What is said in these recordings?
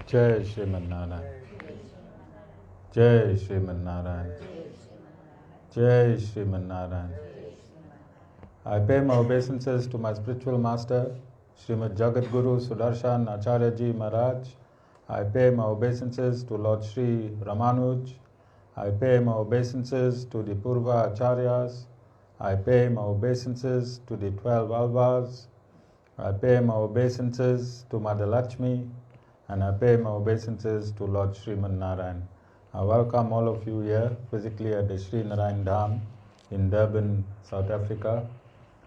Jai Sriman Narayan. Jai Sriman Narayan. Jai Sriman Narayan. I pay my obeisances to my spiritual master, Srimad Jagat Guru Sudarshan Acharyaji Maharaj. I pay my obeisances to Lord Sri Ramanuj. I pay my obeisances to the Purva Acharyas. I pay my obeisances to the 12 Alvas. I pay my obeisances to Mother Lakshmi. And I pay my obeisances to Lord Sriman Narayan. I welcome all of you here physically at the Sri Narayan Dham in Durban, South Africa.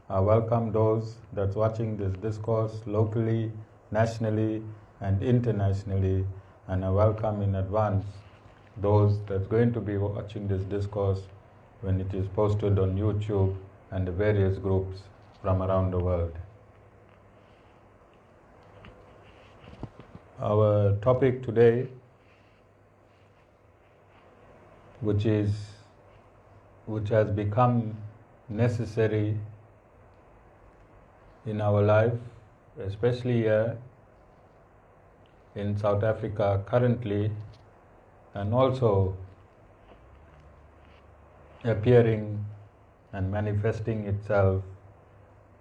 I welcome those that's watching this discourse locally, nationally, and internationally. And I welcome in advance those that's going to be watching this discourse when it is posted on YouTube and the various groups from around the world. Our topic today, which has become necessary in our life, especially here in South Africa currently, and also appearing and manifesting itself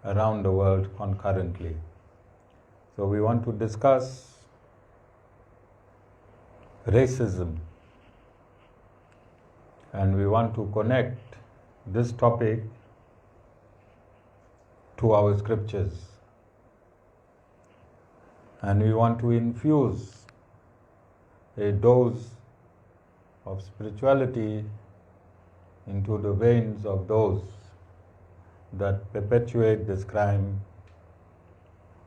around the world concurrently. So we want to discuss racism, and we want to connect this topic to our scriptures, and we want to infuse a dose of spirituality into the veins of those that perpetuate this crime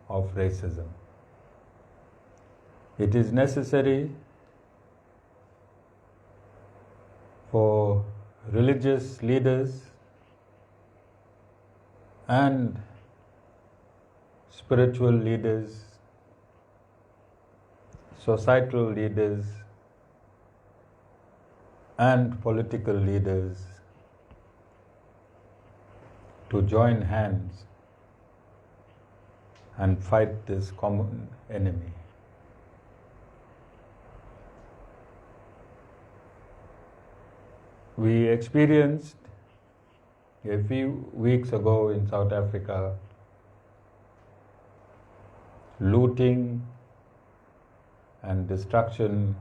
of racism. It is necessary for religious leaders and spiritual leaders, societal leaders, and political leaders to join hands and fight this common enemy. We experienced a few weeks ago in South Africa looting and destruction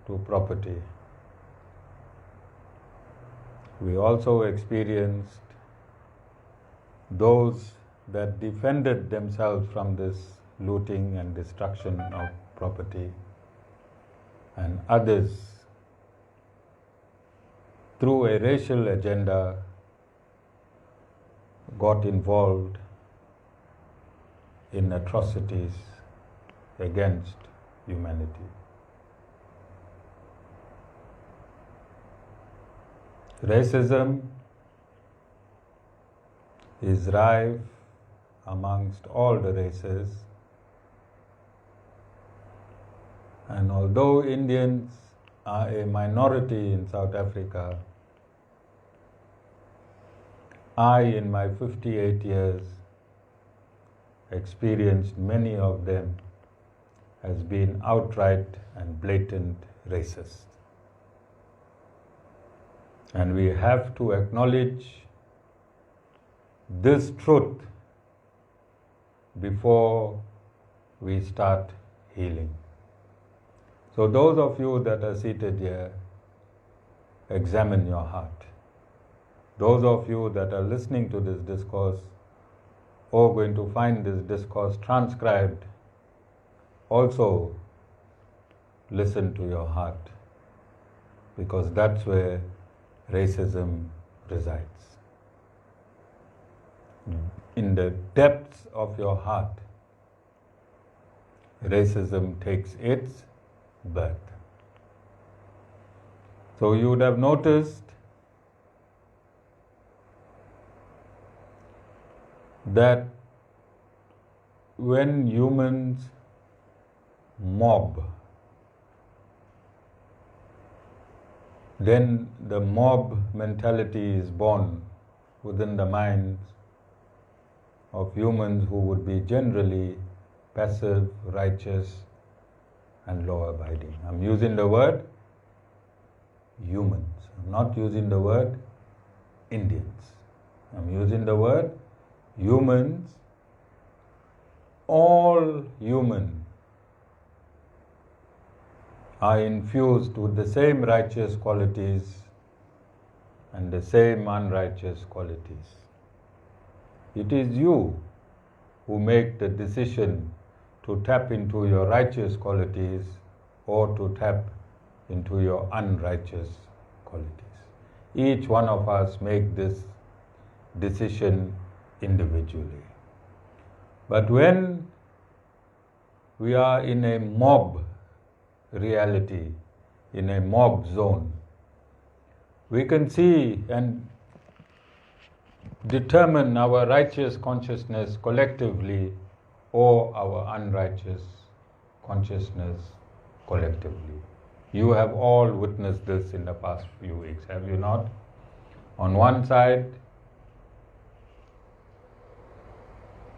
to property. We also experienced those that defended themselves from this looting and destruction of property, and others through a racial agenda got involved in atrocities against humanity. Racism is rife amongst all the races, and although Indians are a minority in South Africa, I, in my 58 years, experienced many of them as being outright and blatant racist. And we have to acknowledge this truth before we start healing. So those of you that are seated here, examine your heart. Those of you that are listening to this discourse or going to find this discourse transcribed, also listen to your heart, because that's where racism resides. In the depths of your heart, racism takes its birth. So you would have noticed that when humans mob, then the mob mentality is born within the minds of humans who would be generally passive, righteous, and law-abiding. I'm using the word humans. I'm not using the word Indians. I'm using the word humans. All human are infused with the same righteous qualities and the same unrighteous qualities. It is you who make the decision to tap into your righteous qualities or to tap into your unrighteous qualities. Each one of us make this decision individually. But when we are in a mob reality, in a mob zone, we can see and determine our righteous consciousness collectively or our unrighteous consciousness collectively. You have all witnessed this in the past few weeks, have you not? On one side,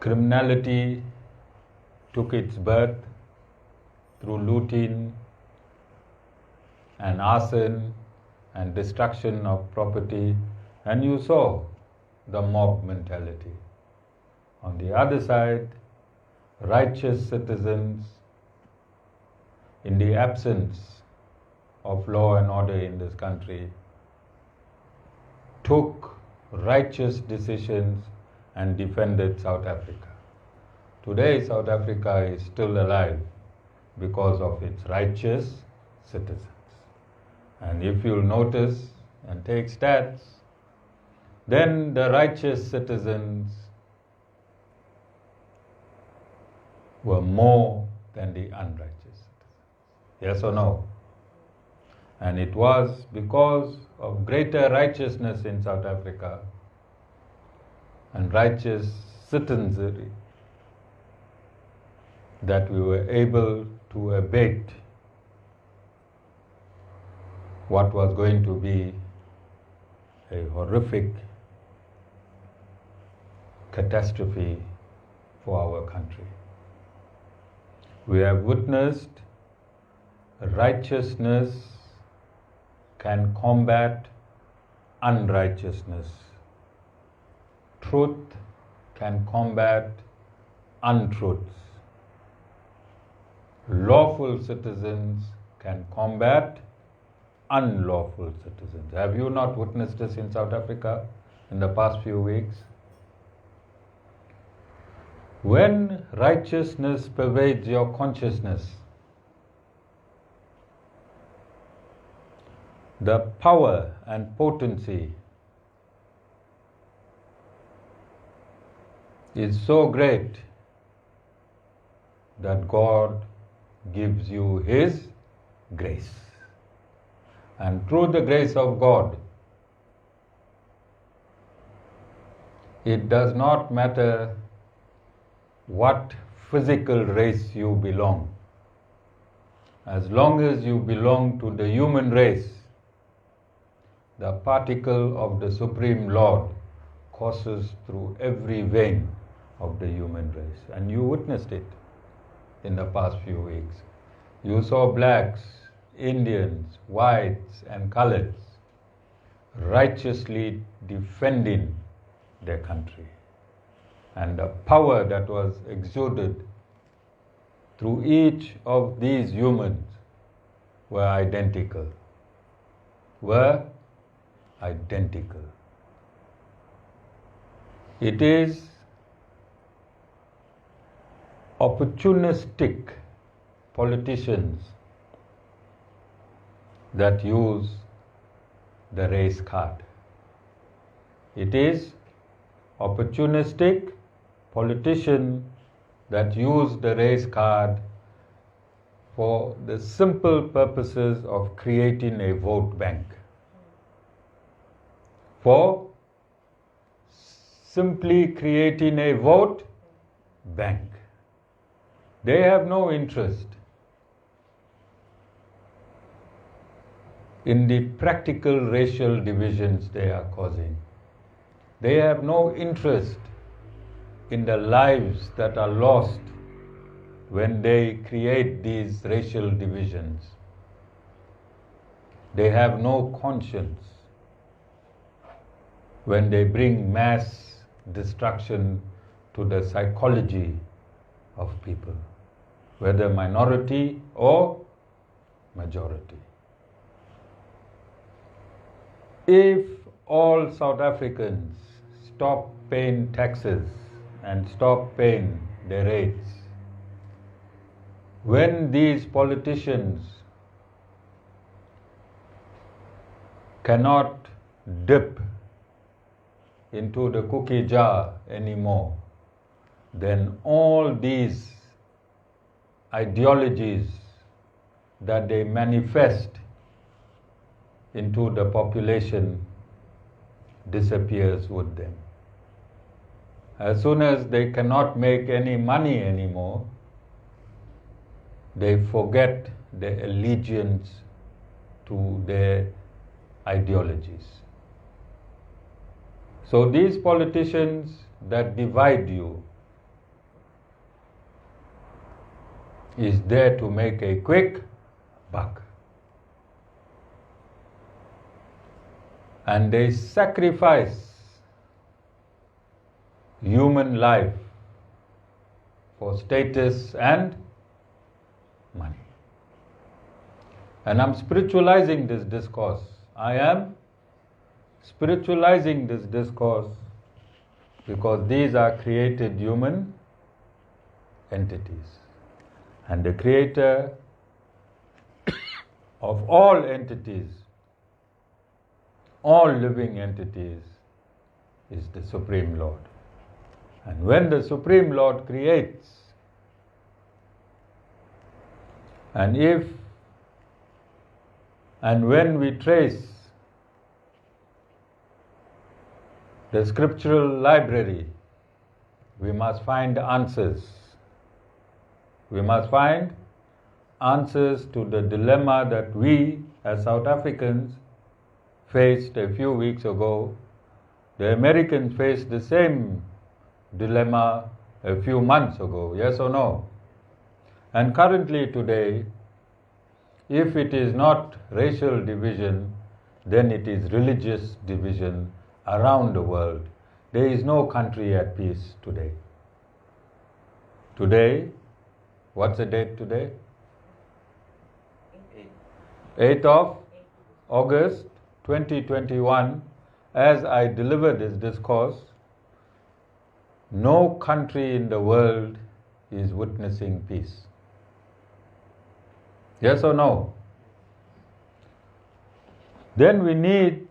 criminality took its birth through looting and arson and destruction of property, and you saw the mob mentality. On the other side, righteous citizens, in the absence of law and order in this country, took righteous decisions and defended South Africa. Today, South Africa is still alive because of its righteous citizens. And if you'll notice and take stats, then the righteous citizens were more than the unrighteous citizens. Yes or no? And it was because of greater righteousness in South Africa and righteous citizenry that we were able to abate what was going to be a horrific catastrophe for our country. We have witnessed righteousness can combat unrighteousness. Truth can combat untruths. Lawful citizens can combat unlawful citizens. Have you not witnessed this in South Africa in the past few weeks? When righteousness pervades your consciousness, the power and potency is so great that God gives you His grace. And through the grace of God, it does not matter what physical race you belong. As long as you belong to the human race, the particle of the Supreme Lord courses through every vein of the human race. And you witnessed it in the past few weeks. You saw blacks, Indians, whites and coloreds righteously defending their country. And the power that was exuded through each of these humans were identical. It is opportunistic politicians that use the race card. It is opportunistic politicians that use the race card for the simple purposes of creating a vote bank. For simply creating a vote bank. They have no interest in the practical racial divisions they are causing. They have no interest in the lives that are lost when they create these racial divisions. They have no conscience when they bring mass destruction to the psychology of people, whether minority or majority. If all South Africans stop paying taxes and stop paying their rates, when these politicians cannot dip into the cookie jar anymore, then all these ideologies that they manifest into the population disappears with them. As soon as they cannot make any money anymore, they forget their allegiance to their ideologies. So these politicians that divide you is there to make a quick buck. And they sacrifice human life for status and money. And I'm spiritualizing this discourse. I am spiritualizing this discourse because these are created human entities. And the creator of all entities, all living entities, is the Supreme Lord. And when the Supreme Lord creates, and when we trace the scriptural library, we must find answers. We must find answers to the dilemma that we as South Africans faced a few weeks ago. The Americans faced the same dilemma a few months ago, yes or no? And currently today, if it is not racial division, then it is religious division around the world. There is no country at peace today. Today, what's the date today? 8th of August 2021. As I deliver this discourse, no country in the world is witnessing peace. Yes or no? Then we need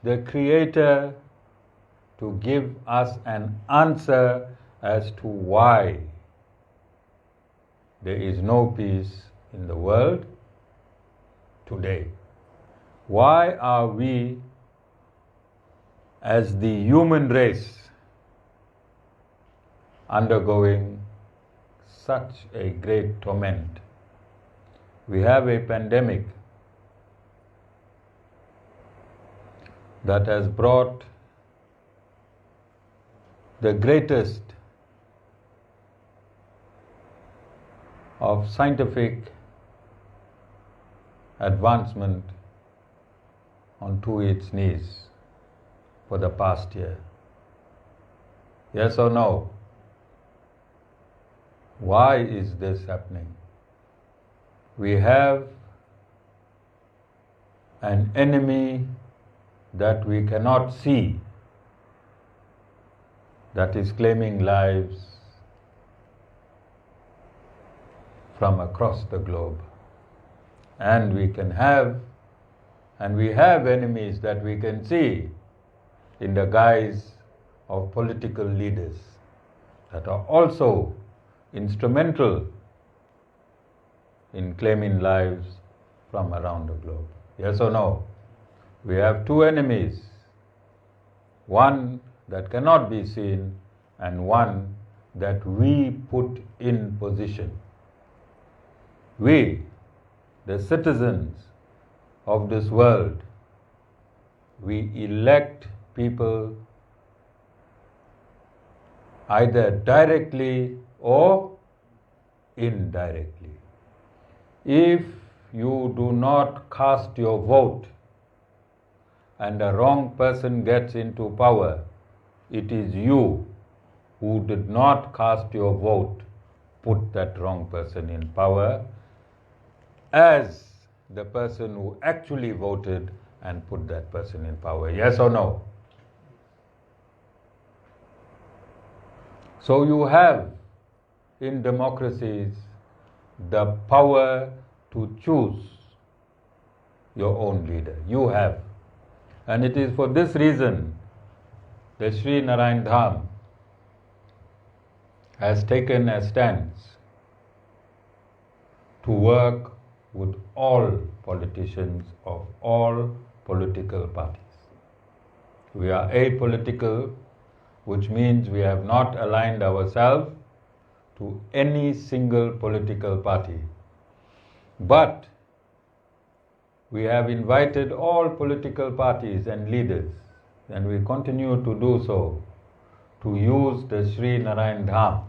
the Creator to give us an answer as to why there is no peace in the world today. Why are we, as the human race, undergoing such a great torment? We have a pandemic that has brought the greatest of scientific advancement onto its knees for the past year. Yes or no? Why is this happening? We have an enemy that we cannot see, that is claiming lives from across the globe. And we have enemies that we can see in the guise of political leaders that are also instrumental in claiming lives from around the globe. Yes or no? We have two enemies, one that cannot be seen and one that we put in position. We, the citizens of this world, we elect people either directly or indirectly. If you do not cast your vote and a wrong person gets into power, it is you who did not cast your vote put that wrong person in power as the person who actually voted and put that person in power. Yes or no? So you have in democracies the power to choose your own leader. You have. And it is for this reason the Sri Narayan Dham has taken a stance to work with all politicians of all political parties. We are apolitical, which means we have not aligned ourselves to any single political party. But we have invited all political parties and leaders, and we continue to do so, to use the Sri Narayan Dham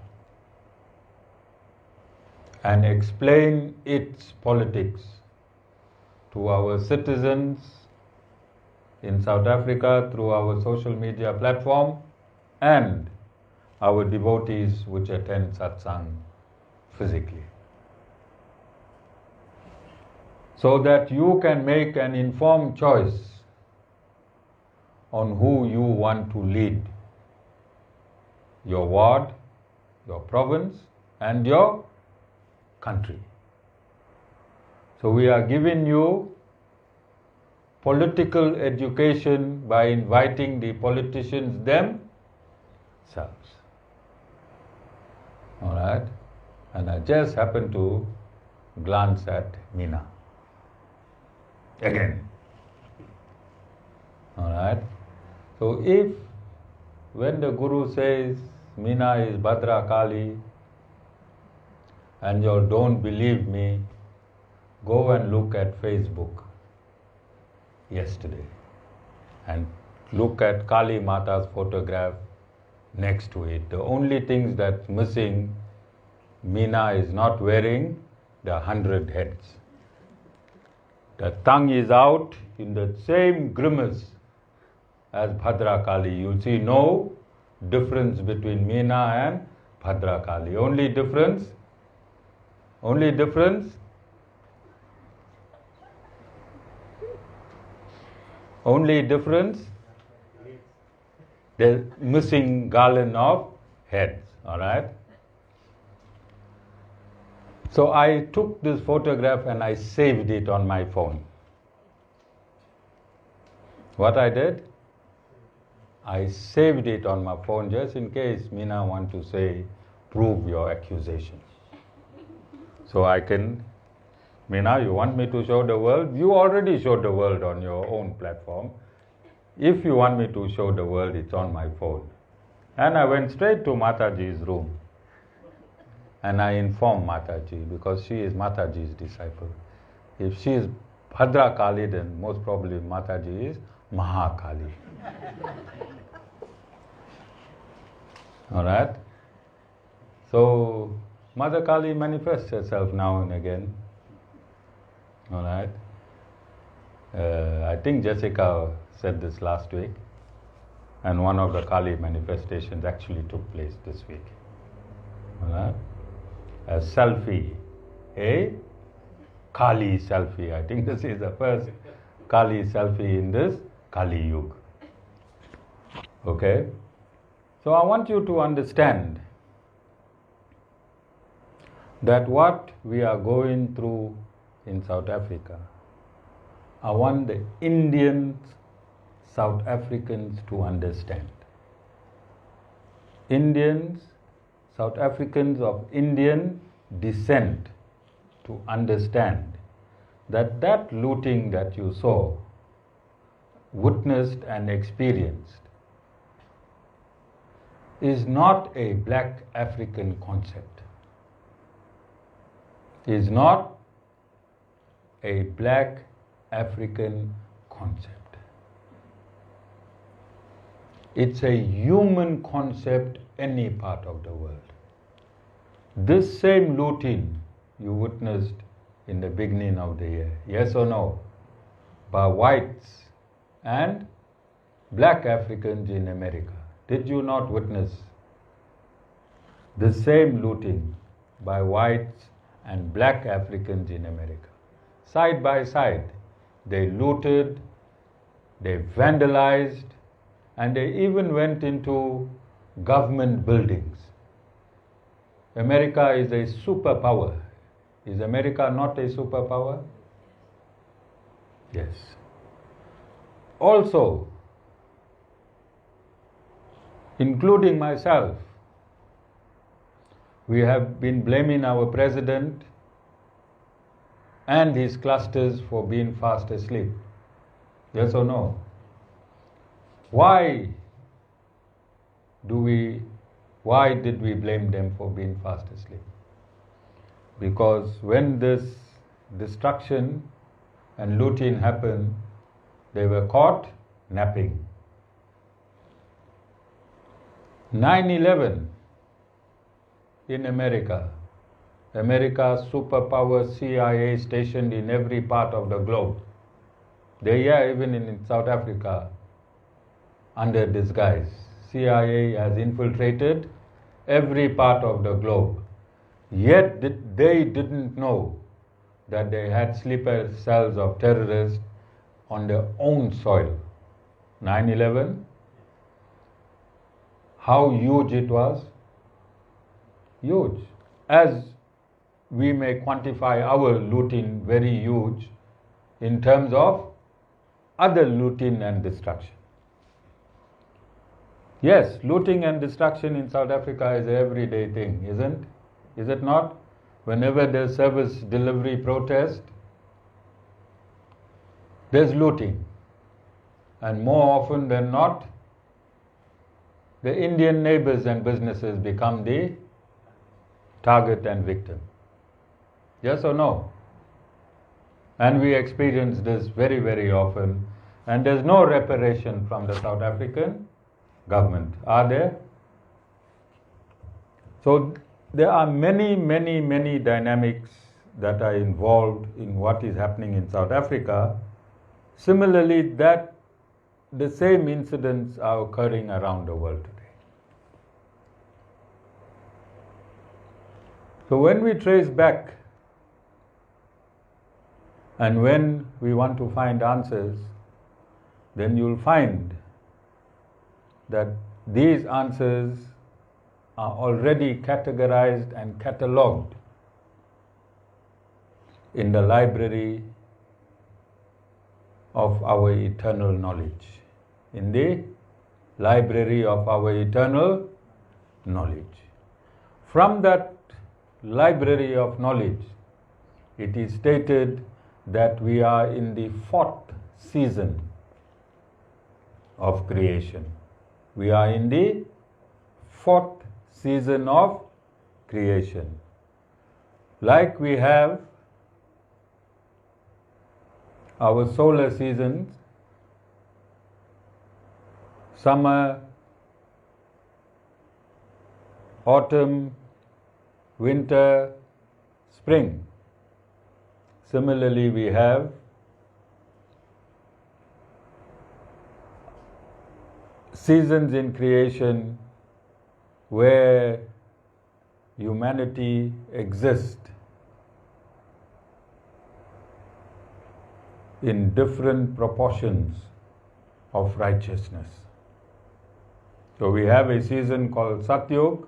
and explain its politics to our citizens in South Africa through our social media platform and our devotees which attend satsang physically. So that you can make an informed choice on who you want to lead your ward, your province, and your country. So we are giving you political education by inviting the politicians themselves. All right? And I just happened to glance at Meena again. All right? So if when the Guru says Meena is Bhadra Kali and you don't believe me, go and look at Facebook yesterday and look at Kali Mata's photograph next to it. The only things that's missing, Meena is not wearing the 100 heads. The tongue is out in the same grimace as Bhadra Kali. You'll see no difference between Meena and Bhadra Kali. Only difference, the missing garland of heads, all right? So I took this photograph and I saved it on my phone. What I did? I saved it on my phone just in case Meena want to say, prove your accusation. So I can, Meena, you want me to show the world? You already showed the world on your own platform. If you want me to show the world, it's on my phone. And I went straight to Mataji's room. And I informed Mataji, because she is Mataji's disciple. If she is Bhadra Kali, then most probably Mataji is Mahakali. All right? So, Mother Kali manifests herself now and again. All right? I think Jessica said this last week, and one of the Kali manifestations actually took place this week. All right? A selfie, a Kali selfie. I think this is the first Kali selfie in this Kali Yuga. Okay? So I want you to understand that what we are going through in South Africa, I want the Indian South Africans to understand. Indians, South Africans of Indian descent to understand that that looting that you saw, witnessed and experienced is not a black African concept. Is not a black African concept. It's a human concept any part of the world. This same looting you witnessed in the beginning of the year, yes or no, by whites and black Africans in America. Did you not witness the same looting by whites and black Africans in America? Side by side, they looted, they vandalized, and they even went into government buildings. America is a superpower. Is America not a superpower? Yes. Also, including myself, we have been blaming our president and his clusters for being fast asleep. Yes or no? Why did we blame them for being fast asleep? Because when this destruction and looting happened, they were caught napping. 9/11 in America, America's superpower CIA stationed in every part of the globe. They are even in South Africa under disguise. CIA has infiltrated every part of the globe. Yet they didn't know that they had sleeper cells of terrorists on their own soil. 9/11, how huge it was? Huge. As we may quantify our looting very huge in terms of other looting and destruction. Yes, looting and destruction in South Africa is an everyday thing, isn't? Is it not? Whenever there's service delivery protest, there's looting. And more often than not, the Indian neighbors and businesses become the target and victim. Yes or no? And we experience this very, very often. And there's no reparation from the South African government, are there? So there are many, many, many dynamics that are involved in what is happening in South Africa. Similarly, that the same incidents are occurring around the world today. So when we trace back and when we want to find answers, then you'll find that these answers are already categorized and catalogued in the library of our eternal knowledge. In the library of our eternal knowledge. From that library of knowledge, it is stated that we are in the 4th season of creation. We are in the 4th season of creation. Like we have our solar seasons, summer, autumn, winter, spring. Similarly, we have seasons in creation where humanity exists in different proportions of righteousness. So we have a season called Satyug,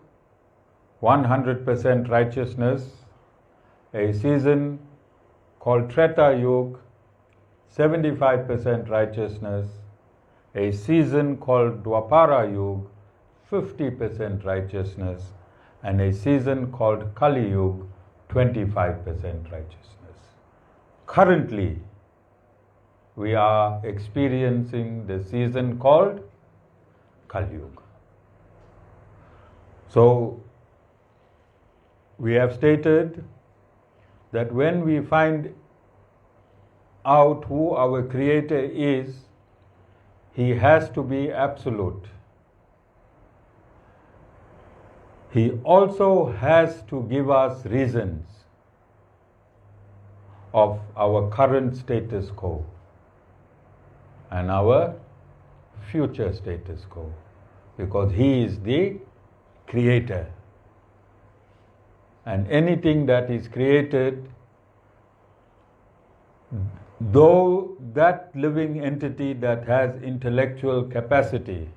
100% righteousness, a season called Treta Yuga, 75% righteousness, a season called Dwapara Yuga, 50% righteousness, and a season called Kali Yuga, 25% righteousness. Currently, we are experiencing the season called Kali Yuga. So, we have stated that when we find out who our Creator is, He has to be absolute. He also has to give us reasons of our current status quo and our future status quo, because He is the creator. And anything that is created, though that living entity that has intellectual capacity,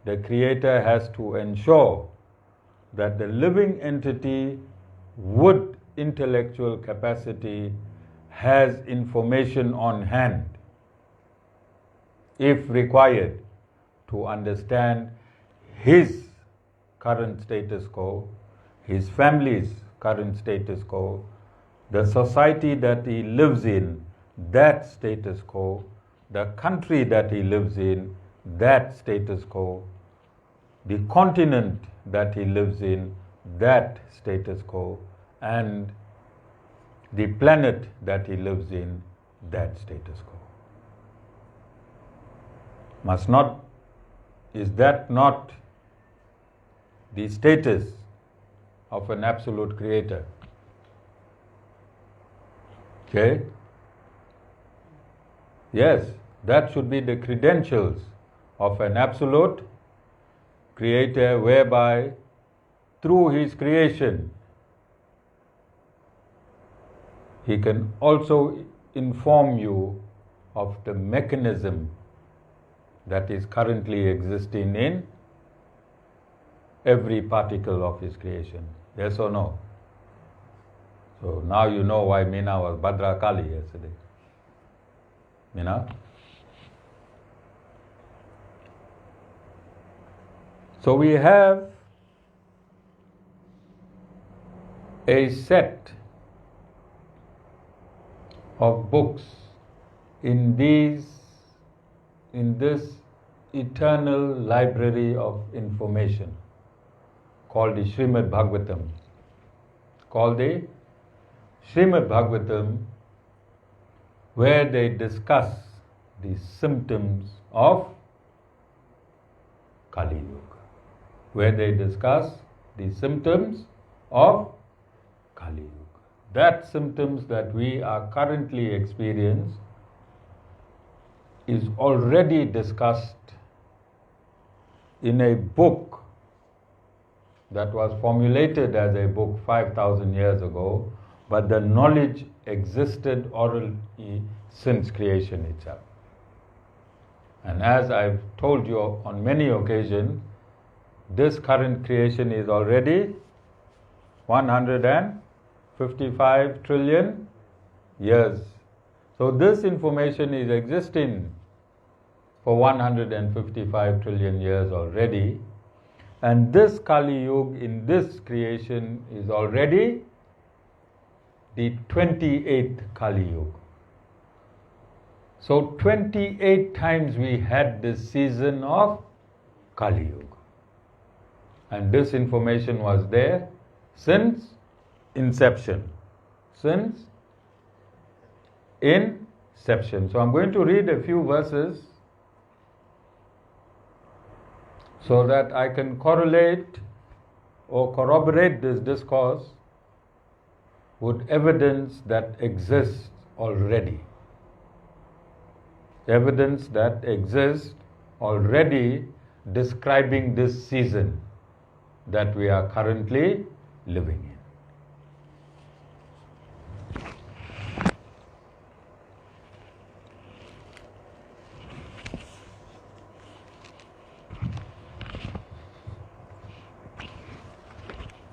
the creator has to ensure that the living entity with intellectual capacity has information on hand, if required, to understand his current status quo, his family's current status quo, the society that he lives in, that status quo, the country that he lives in, that status quo, the continent that he lives in, that status quo, and the planet that he lives in, that status quo. Is that not the status of an absolute creator? Okay? Yes, that should be the credentials of an absolute creator, whereby through his creation he can also inform you of the mechanism that is currently existing in every particle of his creation. Yes or no? So now you know why Meena was Bhadra Kali yesterday. Meena? So we have a set of books in this eternal library of information called the Srimad Bhagavatam. Called the Srimad Bhagavatam, where they discuss the symptoms of Kali Yuga. Where they discuss the symptoms of Kali Yuga. That symptoms that we are currently experiencing is already discussed in a book that was formulated as a book 5,000 years ago, but the knowledge existed orally since creation itself. And as I've told you on many occasions, this current creation is already 155 trillion years. So this information is existing for 155 trillion years already. And this Kali Yuga in this creation is already the 28th Kali Yuga. So 28 times we had this season of Kali Yuga. And this information was there since inception. Since inception. So I'm going to read a few verses so that I can correlate or corroborate this discourse with evidence that exists already. Evidence that exists already describing this season that we are currently living in.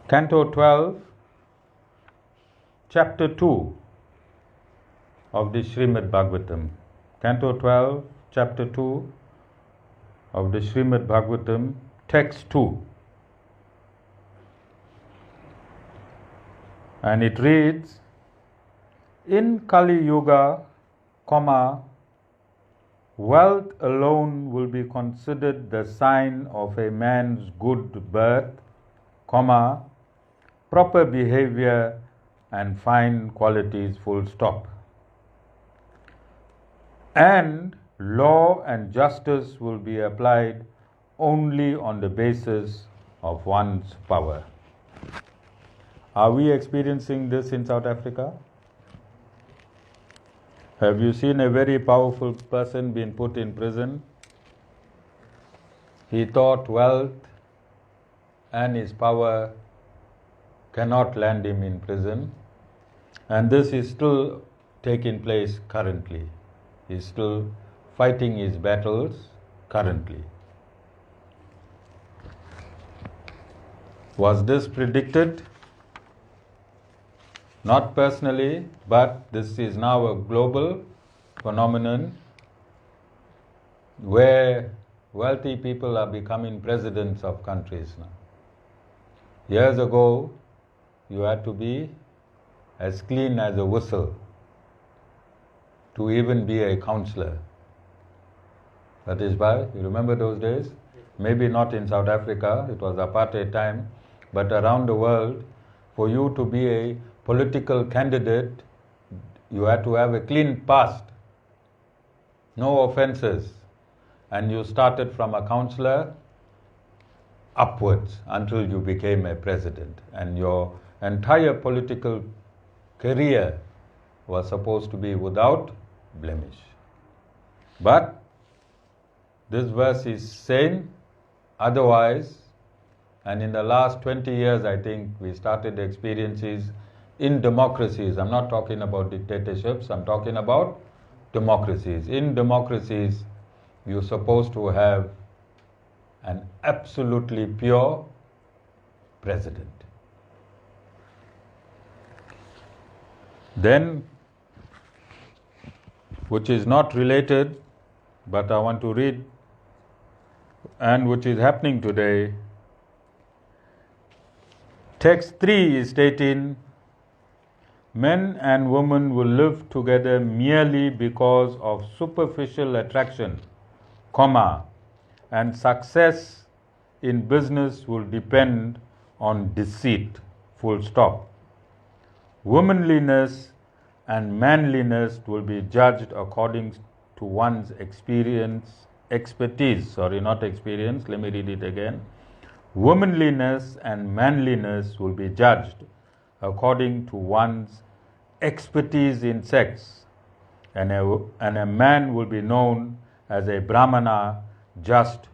Canto 12, Chapter 2 of the Srimad Bhagavatam. Canto 12, Chapter 2 of the Srimad Bhagavatam, Text 2. And it reads, in Kali Yuga, wealth alone will be considered the sign of a man's good birth, proper behavior and fine qualities, full stop. And law and justice will be applied only on the basis of one's power. Are we experiencing this in South Africa? Have you seen a very powerful person being put in prison? He thought wealth and his power cannot land him in prison, and this is still taking place currently. He's still fighting his battles currently. Was this predicted? Not personally, but this is now a global phenomenon where wealthy people are becoming presidents of countries now. Years ago, you had to be as clean as a whistle to even be a counselor. That is why, you remember those days? Maybe not in South Africa, it was apartheid time, but around the world, for you to be a political candidate, you had to have a clean past, no offenses, and you started from a counselor upwards until you became a president, and your entire political career was supposed to be without blemish. But this verse is saying otherwise, and in the last 20 years, I think, we started experiences in democracies. I'm not talking about dictatorships, I'm talking about democracies. In democracies, you're supposed to have an absolutely pure president. Then, which is not related, but I want to read, and which is happening today, text 3 is stating, men and women will live together merely because of superficial attraction, comma, and success in business will depend on deceit, full stop. Womanliness and manliness will be judged according to one's expertise, let me read it again. Womanliness and manliness will be judged according to one's expertise in sex, and a man will be known as a Brahmana just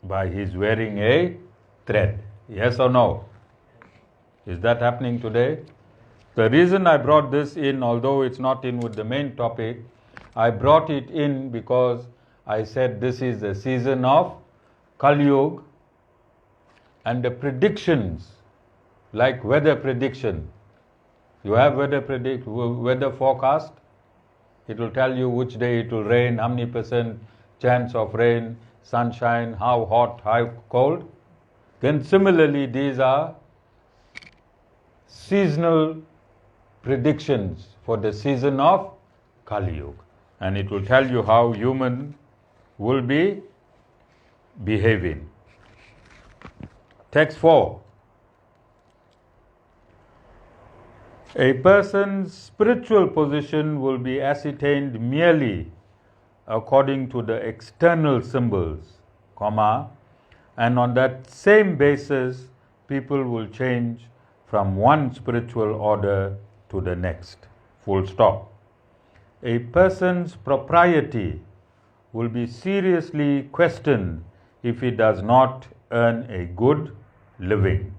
by his wearing a thread. Yes or no? Is that happening today? The reason I brought this in, although it's not in with the main topic, I brought it in because I said this is the season of Kali Yuga, and the predictions, like weather prediction. You have weather forecast. It will tell you which day it will rain, how many % chance of rain, sunshine, how hot, how cold. Then similarly, these are seasonal predictions for the season of Kali Yuga. And it will tell you how human will be behaving. Text 4. A person's spiritual position will be ascertained merely according to the external symbols, comma, and on that same basis, people will change from one spiritual order to the next, full stop. A person's propriety will be seriously questioned if he does not earn a good living,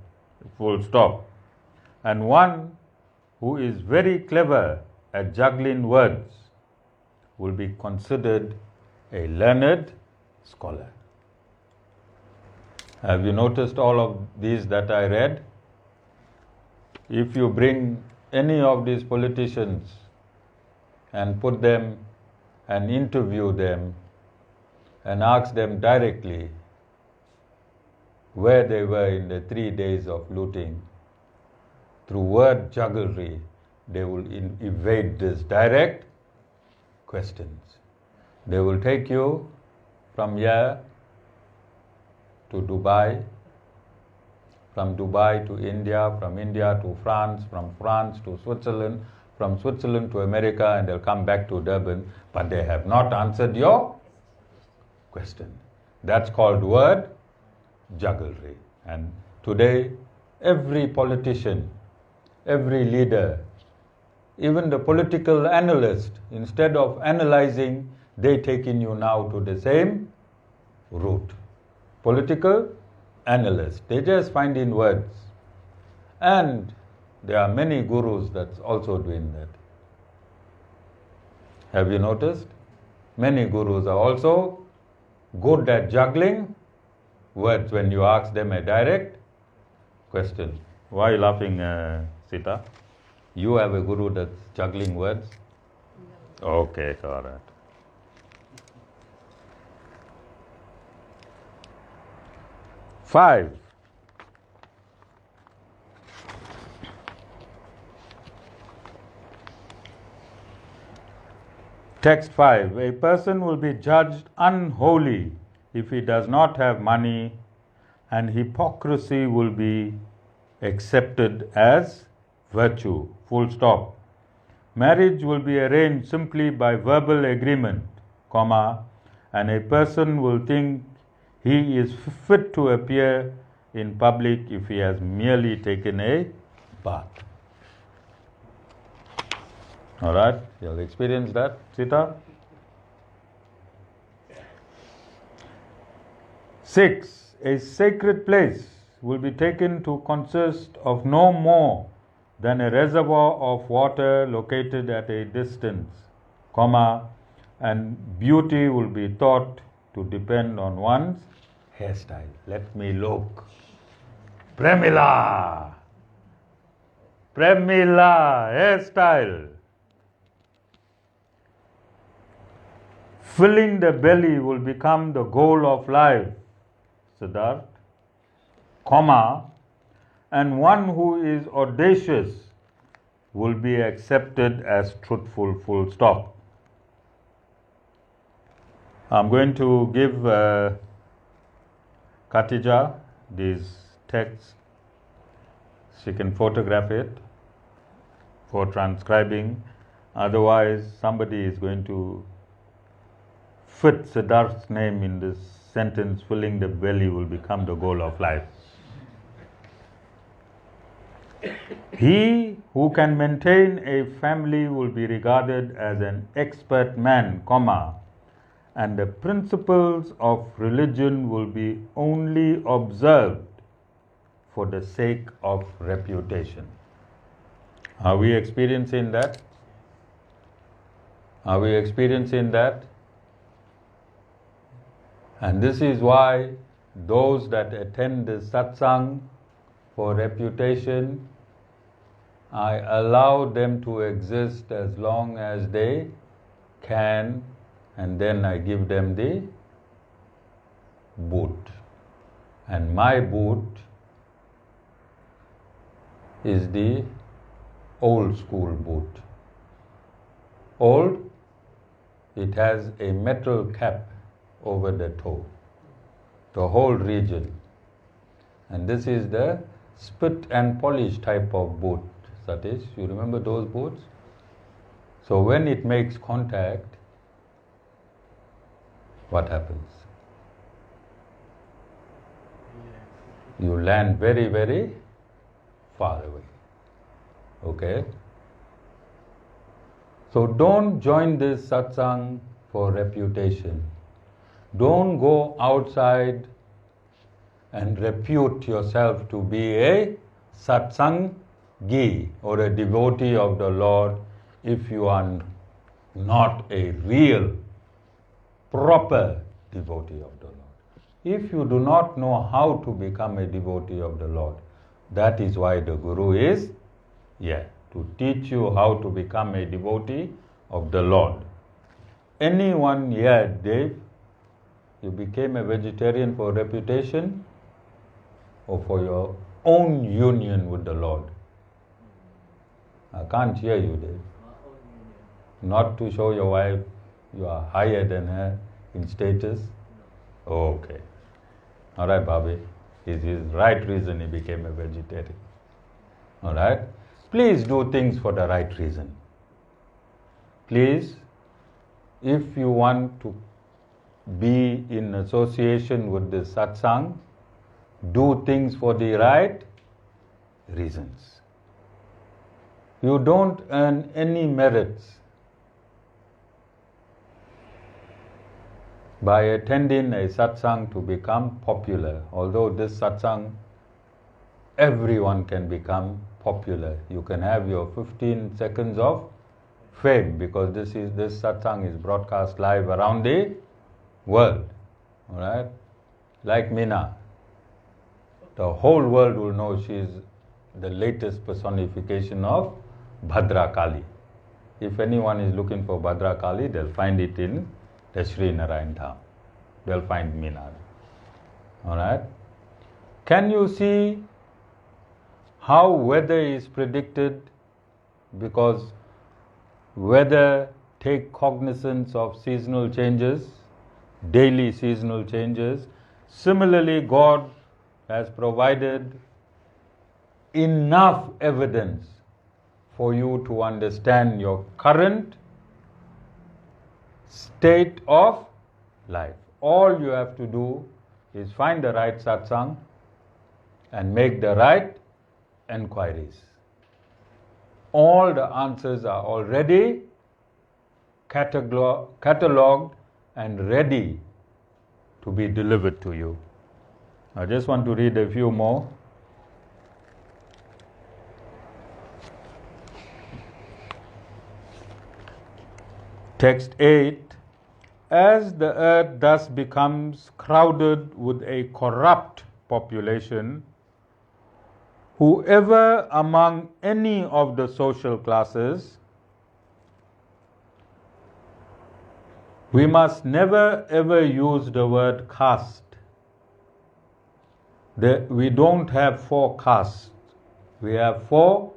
full stop. And one who is very clever at juggling words will be considered a learned scholar. Have you noticed all of these that I read? If you bring any of these politicians and put them and interview them and ask them directly where they were in the 3 days of looting, through word jugglery, they will evade these direct questions. They will take you from here to Dubai, from Dubai to India, from India to France, from France to Switzerland, from Switzerland to America, and they'll come back to Durban, but they have not answered your question. That's called word jugglery. And today, every politician, every leader, even the political analyst, instead of analyzing, they taking you now to the same route. Political analyst, they just find in words. And there are many gurus that's also doing that. Have you noticed? Many gurus are also good at juggling words when you ask them a direct question. Why are you laughing, Sita? You have a guru that's juggling words? Okay, all right. Five. Text 5. A person will be judged unholy if he does not have money, and hypocrisy will be accepted as virtue. Full stop. Marriage will be arranged simply by verbal agreement, comma, and a person will think he is fit to appear in public if he has merely taken a bath. All right, you'll experience that, Sita. 6. A sacred place will be taken to consist of no more than a reservoir of water located at a distance, comma, and beauty will be thought to depend on one's hairstyle. Let me look. Premila, hairstyle. Filling the belly will become the goal of life, Siddharth, comma, and one who is audacious will be accepted as truthful, full stop. I'm going to give Khatija these texts. She can photograph it for transcribing. Otherwise, somebody is going to fit Siddharth's name in this sentence, filling the belly will become the goal of life. He who can maintain a family will be regarded as an expert man, comma, and the principles of religion will be only observed for the sake of reputation. Are we experiencing that? Are we experiencing that? And this is why those that attend the satsang for reputation, I allow them to exist as long as they can, and then I give them the boot. And my boot is the old school boot. Old, it has a metal cap over the toe, the whole region. And this is the spit and polish type of boot, Satish. You remember those boots? So when it makes contact, what happens? You land very, very far away. Okay? So don't join this satsang for reputation. Don't go outside and repute yourself to be a satsangi or a devotee of the Lord if you are not a real, proper devotee of the Lord. If you do not know how to become a devotee of the Lord, that is why the Guru is here, to teach you how to become a devotee of the Lord. Anyone here, Dave, you became a vegetarian for reputation or for your own union with the Lord? I can't hear you, Dave. Not to show your wife you are higher than her in status? Okay. All right, Bobby. It's his right reason he became a vegetarian. All right? Please do things for the right reason. Please, if you want to be in association with the satsang, do things for the right reasons. You don't earn any merits by attending a satsang to become popular. Although this satsang, everyone can become popular. You can have your 15 seconds of fame because this satsang is broadcast live around the world. All right? Like Meena. The whole world will know she is the latest personification of Bhadra Kali. If anyone is looking for Bhadra Kali, they'll find it in the Sri Narayan Dham. They'll find Meena. All right? Can you see how weather is predicted? Because weather take cognizance of seasonal changes, daily seasonal changes. Similarly, God has provided enough evidence for you to understand your current state of life. All you have to do is find the right satsang and make the right enquiries. All the answers are already catalogued and ready to be delivered to you. I just want to read a few more. Text 8. As the earth thus becomes crowded with a corrupt population, whoever among any of the social classes, we must never ever use the word caste. We don't have 4 castes. We have 4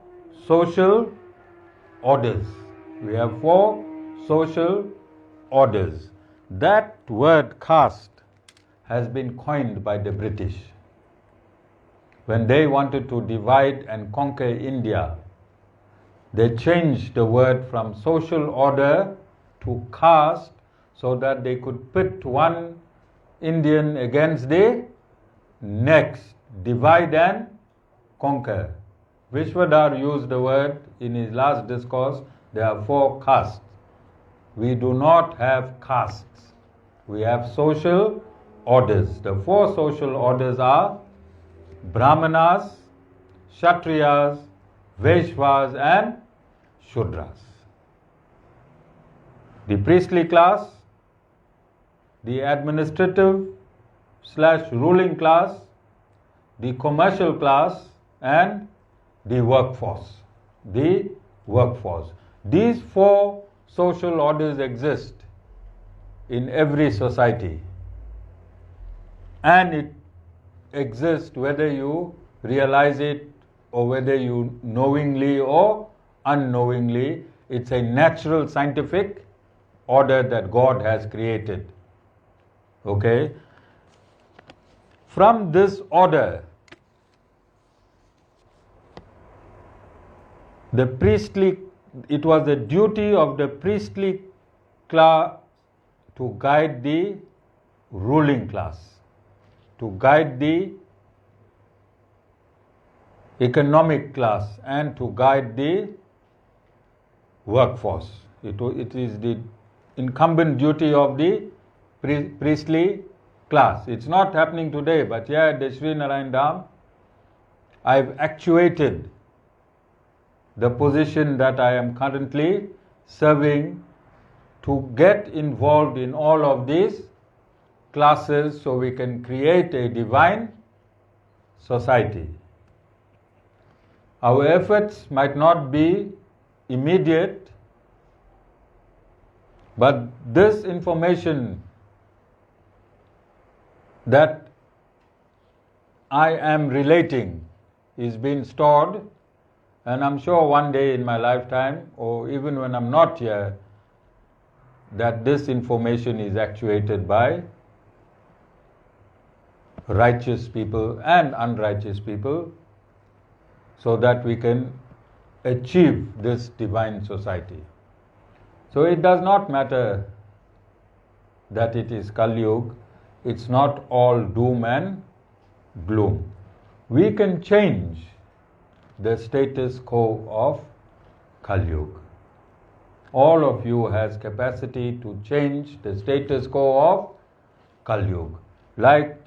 social orders. We have 4 social orders. That word caste has been coined by the British. When they wanted to divide and conquer India, they changed the word from social order to caste so that they could pit one Indian against the next, divide and conquer. Vishwadhar used the word in his last discourse, there are 4 castes. We do not have castes. We have social orders. The 4 social orders are Brahmanas, Kshatriyas, Vaishyas and Shudras. The priestly class, the administrative / ruling class, the commercial class and the workforce. The workforce. These 4 social orders exist in every society, and it exists whether you realize it or whether you knowingly or unknowingly. It's a natural scientific order that God has created. Okay? From this order, it was the duty of the priestly class to guide the ruling class, to guide the economic class and to guide the workforce. It is the incumbent duty of the priestly class. It's not happening today, but here at the Sri Narayan Dham, I've actuated the position that I am currently serving to get involved in all of these classes so we can create a divine society. Our efforts might not be immediate, but this information that I am relating is being stored, and I'm sure one day in my lifetime, or even when I'm not here, that this information is actuated by righteous people and unrighteous people so that we can achieve this divine society. So it does not matter that it is Kali Yuga. It's not all doom and gloom. We can change the status quo of Kali Yuga. All of you has capacity to change the status quo of Kali Yuga. Like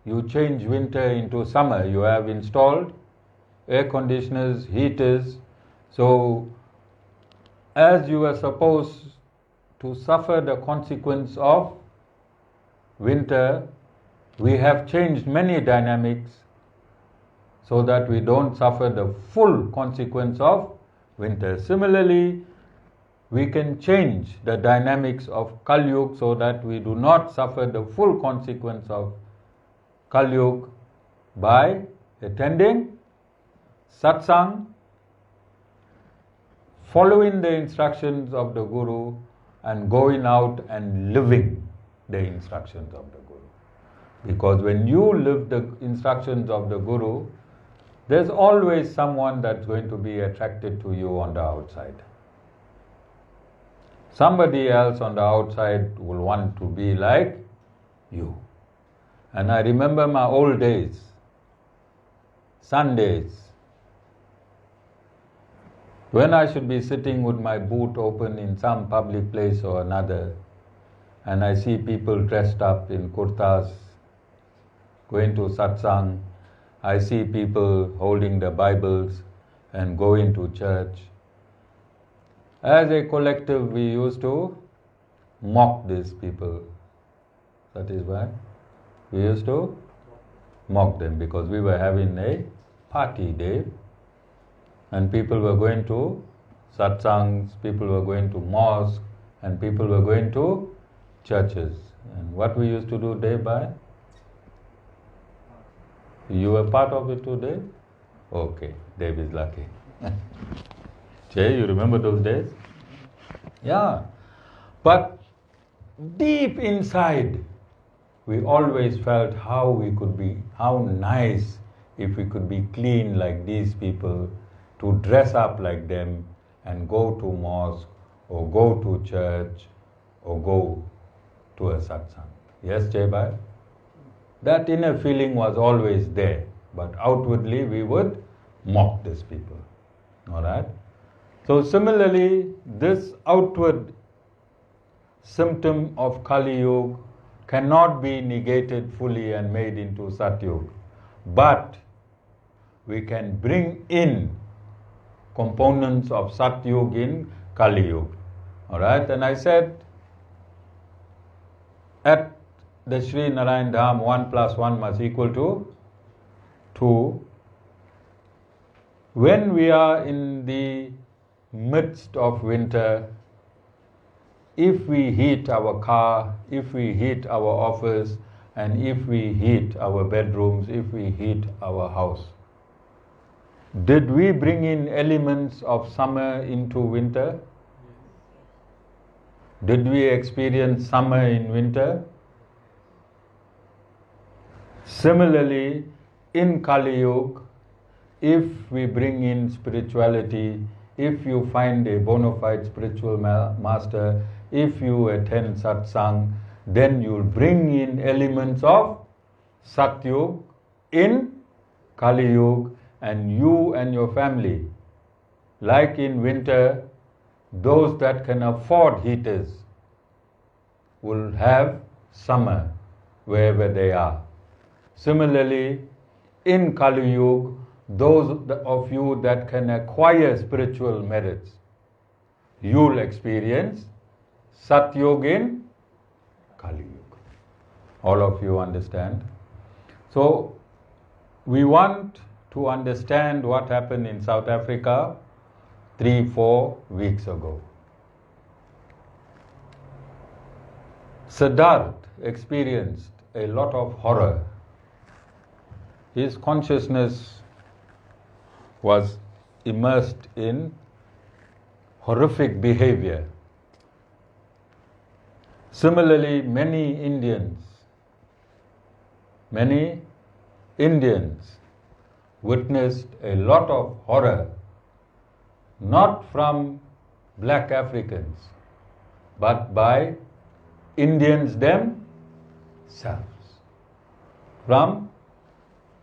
you change winter into summer, you have installed air conditioners, heaters. So as you are supposed to suffer the consequence of winter, we have changed many dynamics so that we don't suffer the full consequence of winter. Similarly, we can change the dynamics of Kali Yuga so that we do not suffer the full consequence of Kali Yuga by attending satsang, following the instructions of the Guru, and going out and living the instructions of the Guru. Because when you live the instructions of the Guru, there's always someone that's going to be attracted to you on the outside. Somebody else on the outside will want to be like you. And I remember my old days, Sundays, when I should be sitting with my boot open in some public place or another, and I see people dressed up in kurtas, going to satsang, I see people holding the Bibles and going to church. As a collective, we used to mock these people. That is why we used to mock them, because we were having a party day and people were going to satsangs, people were going to mosques, and people were going to churches. And what we used to do day by? You were part of it today? Okay, Dave is lucky. Jay, you remember those days? Yeah. But deep inside, we always felt how nice if we could be clean like these people, to dress up like them and go to mosque or go to church or go to a satsang. Yes, Jaibai? That inner feeling was always there, but outwardly we would mock these people. Alright? So similarly, this outward symptom of Kali Yuga cannot be negated fully and made into Satyuga. But we can bring in components of Satyuga in Kali Yuga. Alright? And I said, at the Sri Narayan Dham, 1 plus 1 must equal to 2. When we are in the midst of winter, if we heat our car, if we heat our office, and if we heat our bedrooms, if we heat our house, did we bring in elements of summer into winter? Did we experience summer in winter? Similarly, in Kali Yuga, if we bring in spirituality, if you find a bona fide spiritual master, if you attend satsang, then you'll bring in elements of Satyuga in Kali Yuga, and you and your family, like in winter, those that can afford heaters will have summer wherever they are. Similarly, in Kali Yuga, those of you that can acquire spiritual merits, you'll experience Satyuga in Kali Yuga. All of you understand? So, we want to understand what happened in South Africa 3-4 weeks ago. Siddharth experienced a lot of horror. His consciousness was immersed in horrific behavior. Similarly, many Indians witnessed a lot of horror, not from black Africans, but by Indians themselves, from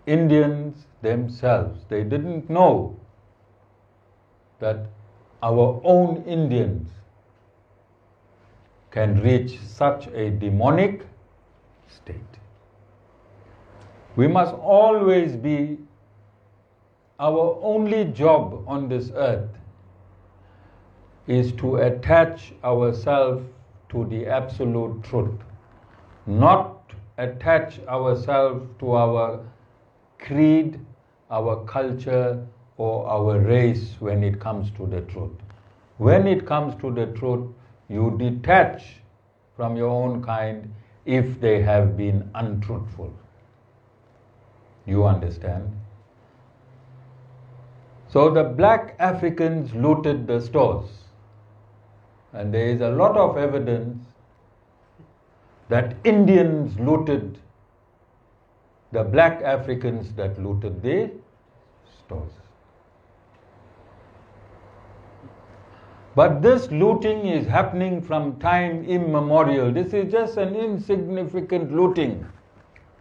Indians themselves, they didn't know that our own Indians can reach such a demonic state. We must always be, our only job on this earth is to attach ourselves to the absolute truth, not attach ourselves to our creed, our culture, or our race when it comes to the truth. When it comes to the truth, you detach from your own kind if they have been untruthful. You understand? So the black Africans looted the stores, and there is a lot of evidence that Indians looted the black Africans that looted the stores. But this looting is happening from time immemorial. This is just an insignificant looting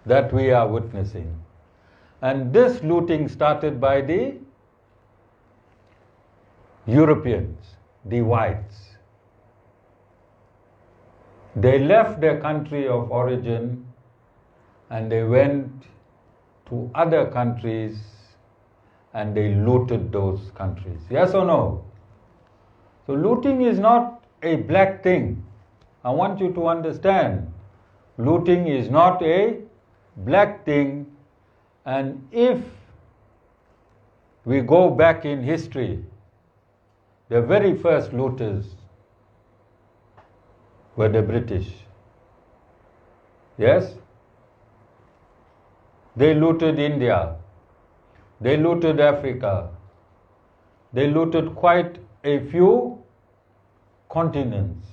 that we are witnessing. And this looting started by the Europeans, the whites. They left their country of origin and they went to other countries and they looted those countries. Yes or no? So looting is not a black thing. I want you to understand. Looting is not a black thing, and if we go back in history, the very first looters were the British. Yes? They looted India. They looted Africa. They looted quite a few continents.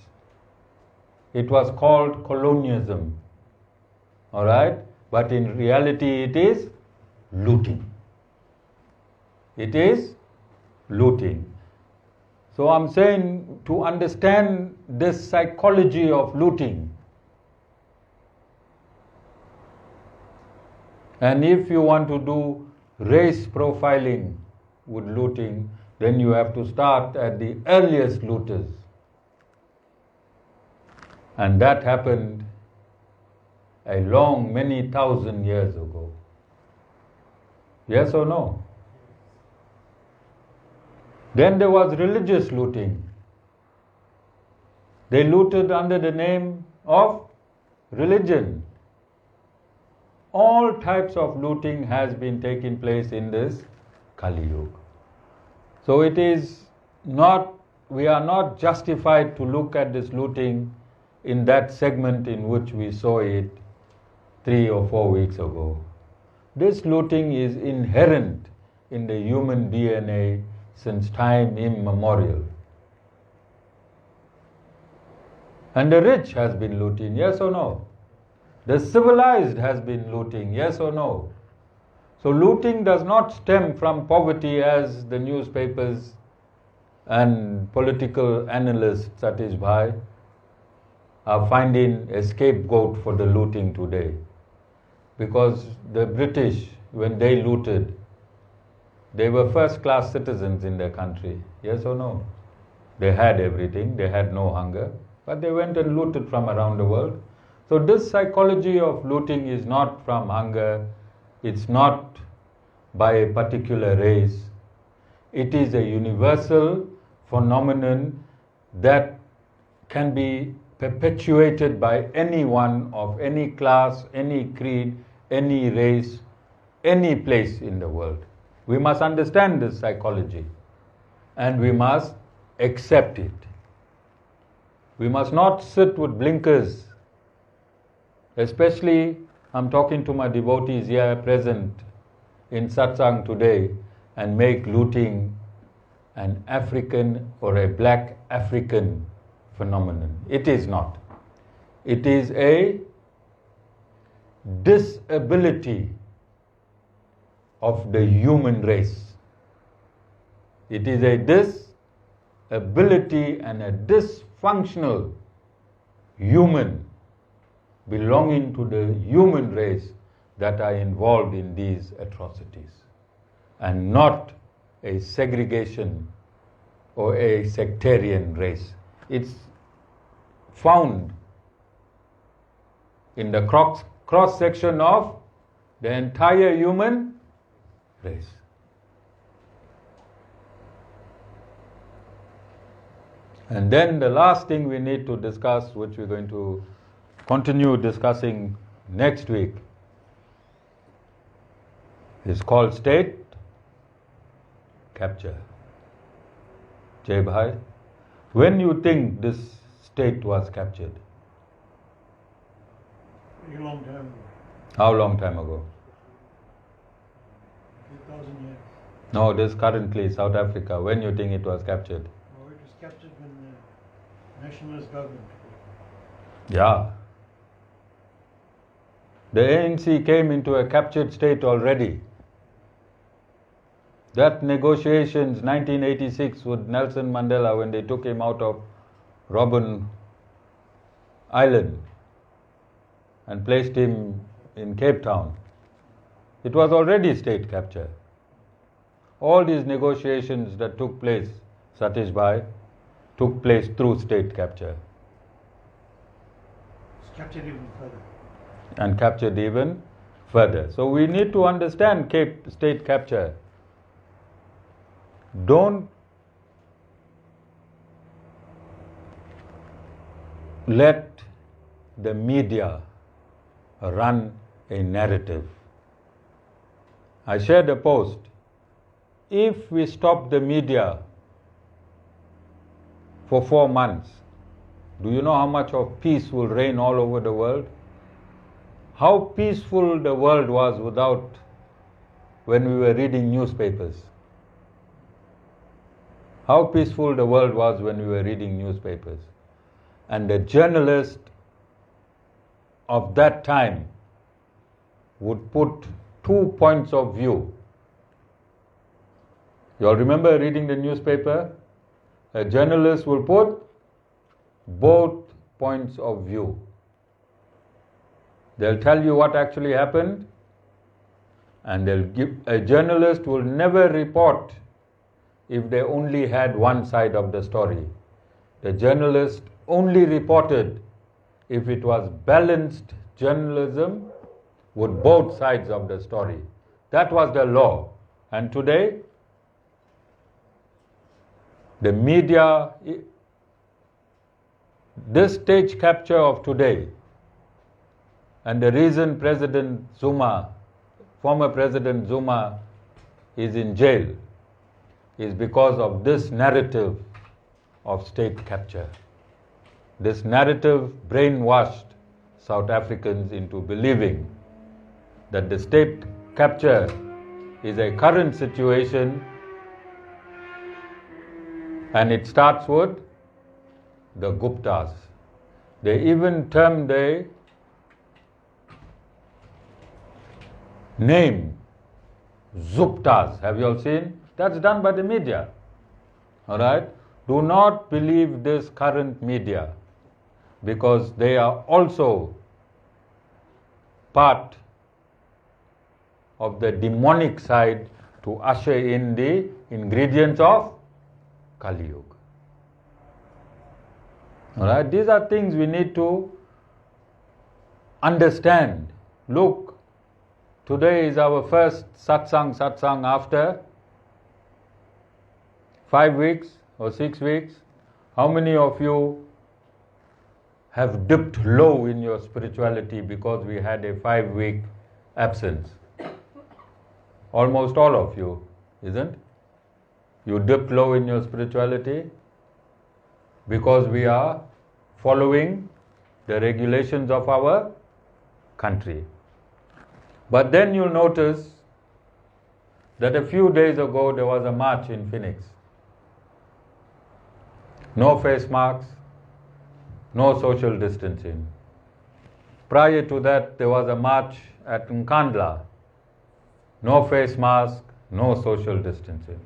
It was called colonialism. All right? But in reality it is looting. It is looting. So I'm saying, to understand this psychology of looting, and if you want to do race profiling with looting, then you have to start at the earliest looters. And that happened many thousand years ago. Yes or no? Then there was religious looting. They looted under the name of religion. All types of looting has been taking place in this Kali Yuga. So it is not, we are not justified to look at this looting in that segment in which we saw it 3 or 4 weeks ago. This looting is inherent in the human DNA since time immemorial. And the rich has been looting, yes or no? The civilized has been looting, yes or no? So looting does not stem from poverty as the newspapers and political analysts, Satish Bhai, are finding a scapegoat for the looting today. Because the British, when they looted, they were first-class citizens in their country, yes or no? They had everything, they had no hunger, but they went and looted from around the world. So this psychology of looting is not from hunger, it's not by a particular race. It is a universal phenomenon that can be perpetuated by anyone of any class, any creed, any race, any place in the world. We must understand this psychology and we must accept it. We must not sit with blinkers. Especially, I'm talking to my devotees here present in satsang today, and make looting an African or a black African phenomenon. It is not. It is a disability of the human race. It is a disability and a dysfunctional human belonging to the human race that are involved in these atrocities, and not a segregation or a sectarian race. It's found in the cross-section of the entire human race. And then the last thing we need to discuss, which we're going to continue discussing next week, is called state capture. Jai Bhai, when you think this state was captured? A long time ago. How long time ago? 2,000 years. No, this currently South Africa. When you think it was captured? Oh, it was captured when the nationalist government. Yeah. The ANC came into a captured state already. That negotiations 1986 with Nelson Mandela, when they took him out of Robben Island and placed him in Cape Town, it was already state capture. All these negotiations that took place, Satish Bhai, took place through state capture. It's captured even further. And captured even further. So we need to understand state capture. Don't let the media run a narrative. I shared a post. If we stop the media for 4 months, do you know how much of peace will reign all over the world? How peaceful the world was when we were reading newspapers. How peaceful the world was when we were reading newspapers. And the journalist of that time would put 2 points of view. You all remember reading the newspaper? A journalist will put both points of view. They'll tell you what actually happened, and a journalist will never report if they only had one side of the story. The journalist only reported if it was balanced journalism with both sides of the story. That was the law. And today, the media, this stage capture of today, and the reason former President Zuma is in jail, is because of this narrative of state capture. This narrative brainwashed South Africans into believing that the state capture is a current situation, and it starts with the Guptas. They even termed the name Zuptas. Have you all seen? That's done by the media. Alright? Do not believe this current media, because they are also part of the demonic side to usher in the ingredients of Kali Yuga. Alright? These are things we need to understand. Look, today is our first satsang after 5 weeks or 6 weeks. How many of you have dipped low in your spirituality because we had a 5-week absence? Almost all of you, isn't? You dipped low in your spirituality because we are following the regulations of our country. But then you'll notice that a few days ago there was a march in Phoenix. No face masks, no social distancing. Prior to that, there was a march at Nkandla. No face mask, no social distancing.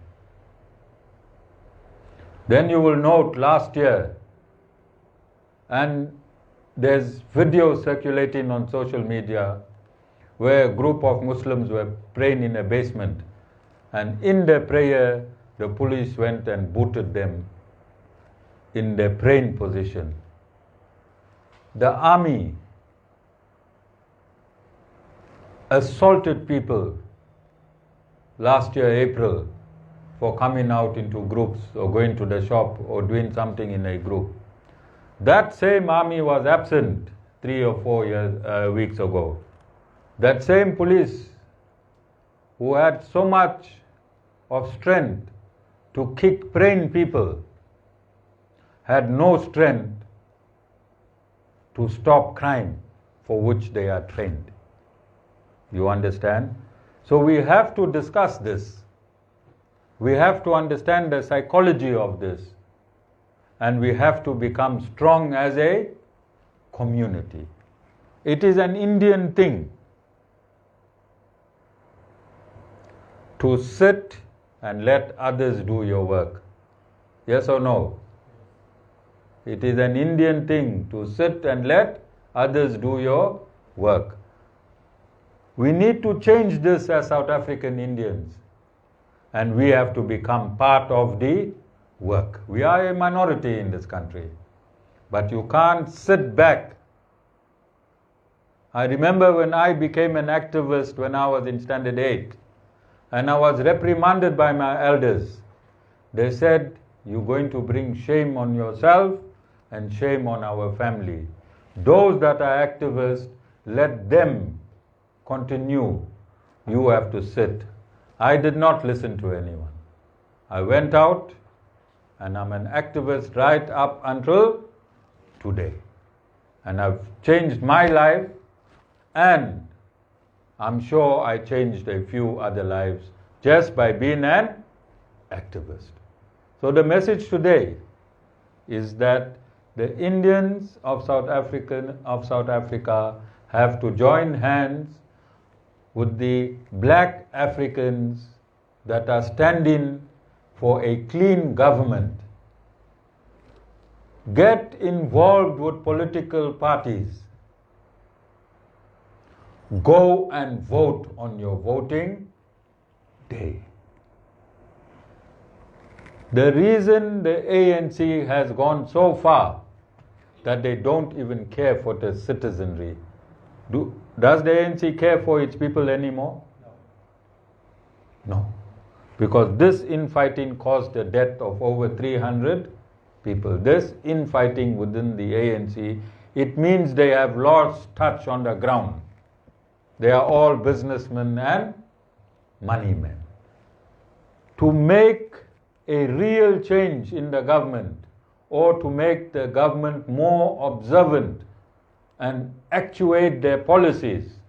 Then you will note last year, and there's video circulating on social media, where a group of Muslims were praying in a basement, and in their prayer, the police went and booted them in their praying position. The army assaulted people last year, April, for coming out into groups or going to the shop or doing something in a group. That same army was absent 3 or 4 weeks ago. That same police who had so much of strength to kick praying people had no strength to stop crime for which they are trained. You understand? So we have to discuss this. We have to understand the psychology of this. And we have to become strong as a community. It is an Indian thing to sit and let others do your work. Yes or no? It is an Indian thing to sit and let others do your work. We need to change this as South African Indians, and we have to become part of the work. We are a minority in this country, but you can't sit back. I remember when I became an activist when I was in Standard 8, and I was reprimanded by my elders. They said, "You're going to bring shame on yourself and shame on our family. Those that are activists, let them continue. You have to sit." I did not listen to anyone. I went out, and I'm an activist right up until today. And I've changed my life, and I'm sure I changed a few other lives just by being an activist. So the message today is that the Indians of South Africa have to join hands with the black Africans that are standing for a clean government. Get involved with political parties. Go and vote on your voting day. The reason the ANC has gone so far that they don't even care for the citizenry. Does the ANC care for its people anymore? No. Because this infighting caused the death of over 300 people. This infighting within the ANC, it means they have lost touch on the ground. They are all businessmen and money men. To make a real change in the government, or to make the government more observant and actuate their policies,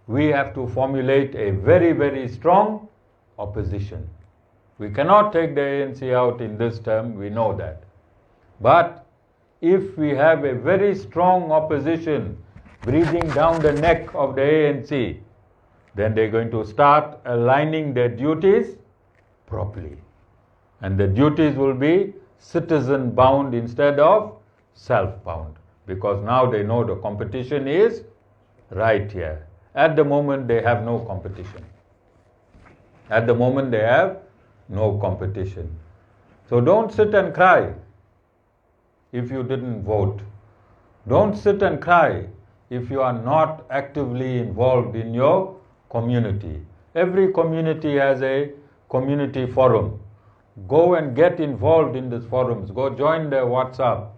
we have to formulate a very, very strong opposition. We cannot take the ANC out in this term, we know that. But if we have a very strong opposition breathing down the neck of the ANC, then they're going to start aligning their duties properly. And the duties will be citizen-bound instead of self-bound, because now they know the competition is right here. At the moment, they have no competition. At the moment, they have no competition. So don't sit and cry if you didn't vote. Don't sit and cry if you are not actively involved in your community. Every community has a community forum. Go and get involved in these forums. Go join their WhatsApp.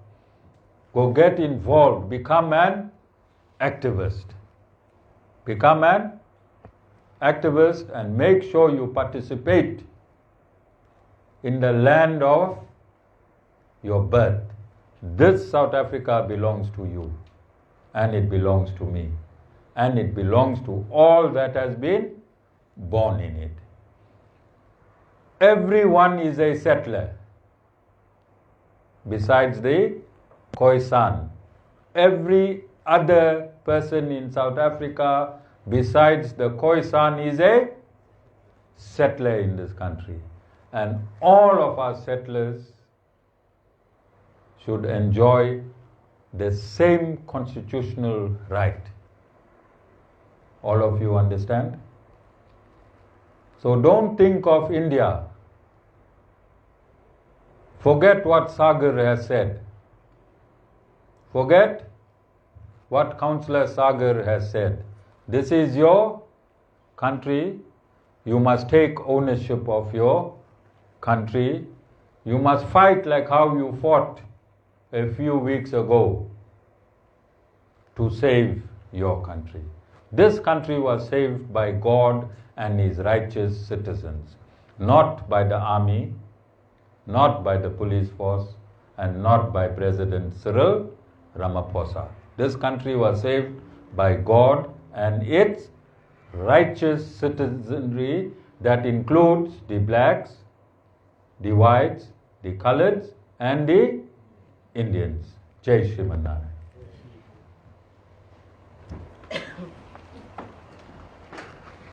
Go get involved. Become an activist. Become an activist and make sure you participate in the land of your birth. This South Africa belongs to you, and it belongs to me, and it belongs to all that has been born in it. Everyone is a settler besides the Khoisan. Every other person in South Africa besides the Khoisan is a settler in this country. And all of our settlers should enjoy the same constitutional right. All of you understand? So don't think of India. Forget what Sagar has said. Forget what Councillor Sagar has said. This is your country. You must take ownership of your country. You must fight like how you fought a few weeks ago to save your country. This country was saved by God and His righteous citizens, not by the army, not by the police force, and not by President Cyril Ramaphosa. This country was saved by God and its righteous citizenry that includes the blacks, the whites, the coloreds, and the Indians. Jai Shriman Narayan.